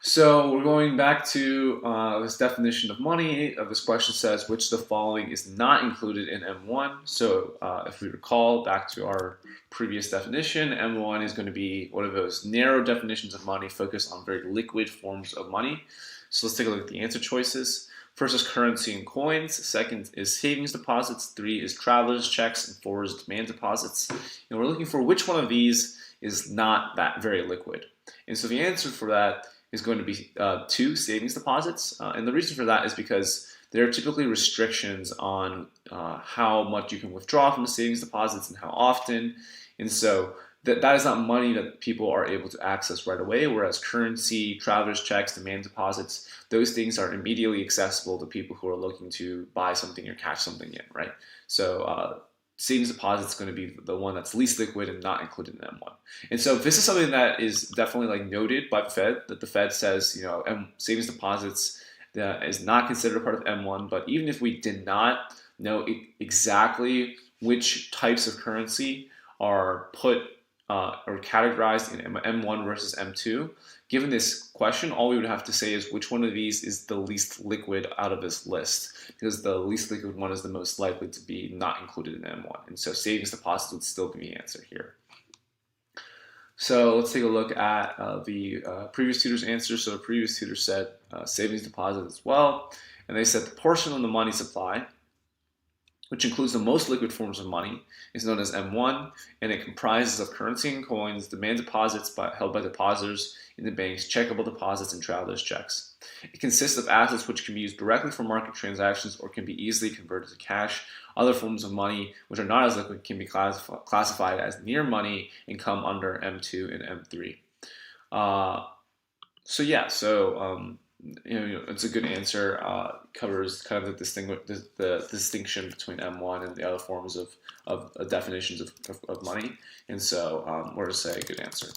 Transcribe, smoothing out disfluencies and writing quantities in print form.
So we're going back to this definition of money. This question says, which of the following is not included in M1? So if we recall back to our previous definition, M1 is going to be one of those narrow definitions of money focused on very liquid forms of money. So let's take a look at the answer choices. First is currency and coins. Second is savings deposits. 3 is traveler's checks. And 4 is demand deposits. And we're looking for which one of these is not that very liquid. And so the answer for that is going to be 2 savings deposits. And the reason for that is because there are typically restrictions on how much you can withdraw from the savings deposits and how often. And so that is not money that people are able to access right away, whereas currency, traveler's checks, demand deposits, those things are immediately accessible to people who are looking to buy something or cash something in, right? So savings deposit is going to be the one that's least liquid and not included in M1. And so this is something that is definitely like noted by the Fed, that the Fed says, savings deposits is not considered a part of M1, but even if we did not know exactly which types of currency are put or categorized in M1 versus M2, given this question, all we would have to say is which one of these is the least liquid out of this list, because the least liquid one is the most likely to be not included in M1. And so savings deposits would still be the answer here. So let's take a look at the previous tutor's answer. So the previous tutor said savings deposit as well. And they said the portion of the money supply, which includes the most liquid forms of money, is known as M1, and it comprises of currency and coins, demand deposits held by depositors in the banks, checkable deposits, and traveler's checks. It consists of assets which can be used directly for market transactions or can be easily converted to cash. Other forms of money, which are not as liquid, can be classified as near money and come under M2 and M3. It's a good answer. Covers kind of the distinction between M1 and the other forms of definitions of money. And so we're to say a good answer.